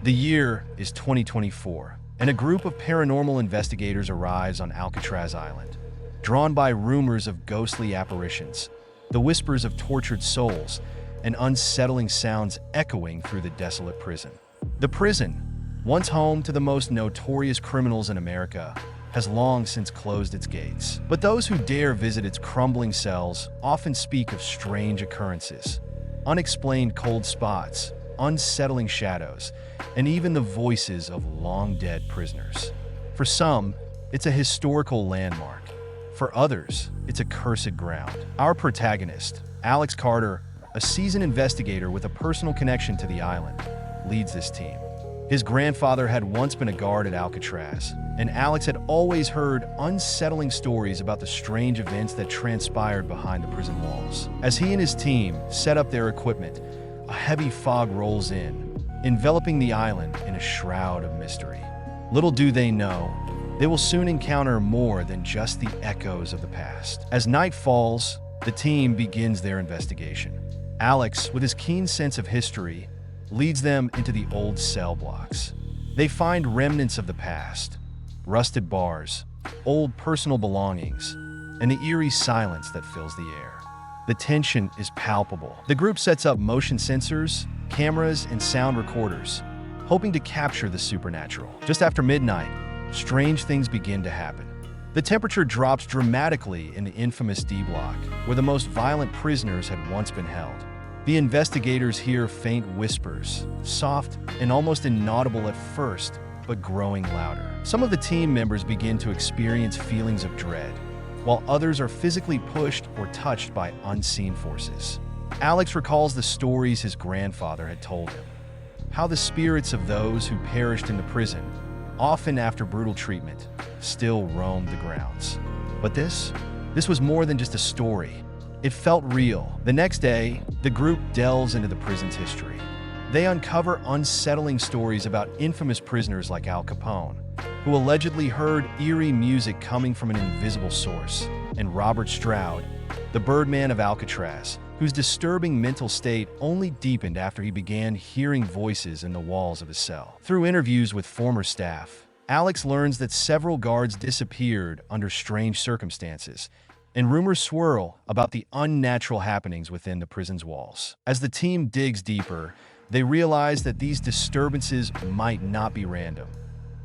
The year is 2024, and a group of paranormal investigators arrives on Alcatraz Island. Drawn by rumors of ghostly apparitions, the whispers of tortured souls, and unsettling sounds echoing through the desolate prison. The prison, once home to the most notorious criminals in America, has long since closed its gates. But those who dare visit its crumbling cells often speak of strange occurrences, unexplained cold spots, unsettling shadows, and even the voices of long-dead prisoners. For some, it's a historical landmark. For others, it's a cursed ground. Our protagonist, Alex Carter, a seasoned investigator with a personal connection to the island, leads this team. His grandfather had once been a guard at Alcatraz, and Alex had always heard unsettling stories about the strange events that transpired behind the prison walls. As he and his team set up their equipment, a heavy fog rolls in, enveloping the island in a shroud of mystery. Little do they know, they will soon encounter more than just the echoes of the past. As night falls, the team begins their investigation. Alex, with his keen sense of history, leads them into the old cell blocks. They find remnants of the past, rusted bars, old personal belongings, and the eerie silence that fills the air. The tension is palpable. The group sets up motion sensors, cameras, and sound recorders, hoping to capture the supernatural. Just after midnight, strange things begin to happen. The temperature drops dramatically in the infamous D block, where the most violent prisoners had once been held. The investigators hear faint whispers, soft and almost inaudible at first, but growing louder. Some of the team members begin to experience feelings of dread, while others are physically pushed or touched by unseen forces. Alex recalls the stories his grandfather had told him, how the spirits of those who perished in the prison, often after brutal treatment, still roamed the grounds. But this was more than just a story. It felt real. The next day, the group delves into the prison's history. They uncover unsettling stories about infamous prisoners like Al Capone, who allegedly heard eerie music coming from an invisible source, and Robert Stroud, the Birdman of Alcatraz, whose disturbing mental state only deepened after he began hearing voices in the walls of his cell. Through interviews with former staff, Alex learns that several guards disappeared under strange circumstances, and rumors swirl about the unnatural happenings within the prison's walls. As the team digs deeper, they realize that these disturbances might not be random.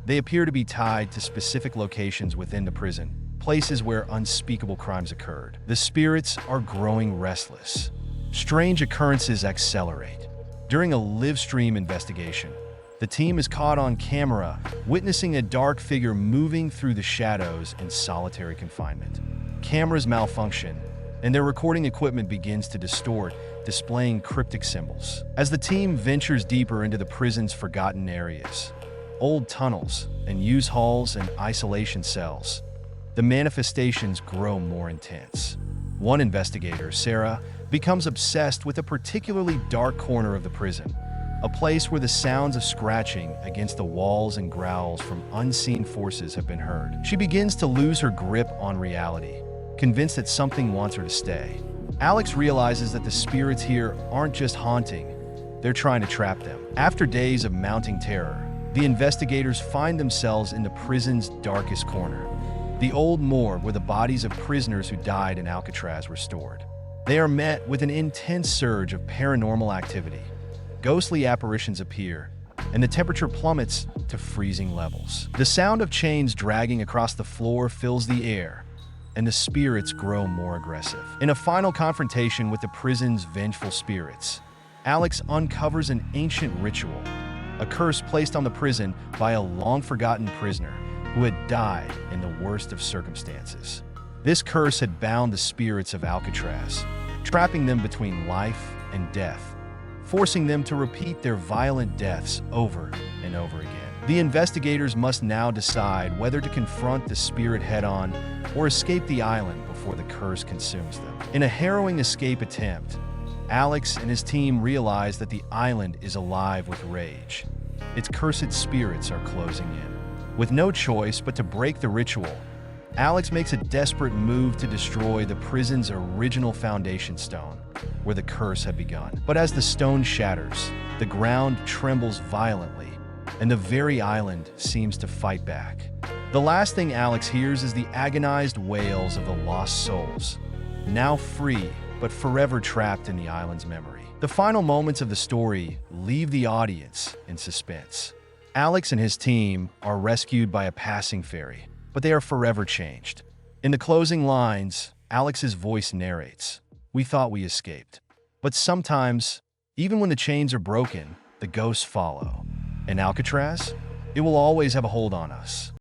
They appear to be tied to specific locations within the prison, places where unspeakable crimes occurred. The spirits are growing restless. Strange occurrences accelerate. During a live stream investigation, the team is caught on camera, witnessing a dark figure moving through the shadows in solitary confinement. Cameras malfunction, and their recording equipment begins to distort, displaying cryptic symbols. As the team ventures deeper into the prison's forgotten areas, old tunnels and used halls and isolation cells, the manifestations grow more intense. One investigator, Sarah, becomes obsessed with a particularly dark corner of the prison, a place where the sounds of scratching against the walls and growls from unseen forces have been heard. She begins to lose her grip on reality, convinced that something wants her to stay. Alex realizes that the spirits here aren't just haunting, they're trying to trap them. After days of mounting terror, the investigators find themselves in the prison's darkest corner, the old morgue where the bodies of prisoners who died in Alcatraz were stored. They are met with an intense surge of paranormal activity. Ghostly apparitions appear, and the temperature plummets to freezing levels. The sound of chains dragging across the floor fills the air, and the spirits grow more aggressive. In a final confrontation with the prison's vengeful spirits, Alex uncovers an ancient ritual, a curse placed on the prison by a long-forgotten prisoner who had died in the worst of circumstances. This curse had bound the spirits of Alcatraz, trapping them between life and death, forcing them to repeat their violent deaths over and over again. The investigators must now decide whether to confront the spirit head-on or escape the island before the curse consumes them. In a harrowing escape attempt, Alex and his team realize that the island is alive with rage. Its cursed spirits are closing in. With no choice but to break the ritual, Alex makes a desperate move to destroy the prison's original foundation stone, where the curse had begun. But as the stone shatters, the ground trembles violently, and the very island seems to fight back. The last thing Alex hears is the agonized wails of the lost souls, now free but forever trapped in the island's memory. The final moments of the story leave the audience in suspense. Alex and his team are rescued by a passing ferry, but they are forever changed. In the closing lines, Alex's voice narrates, "We thought we escaped. But sometimes, even when the chains are broken, the ghosts follow. And Alcatraz? It will always have a hold on us."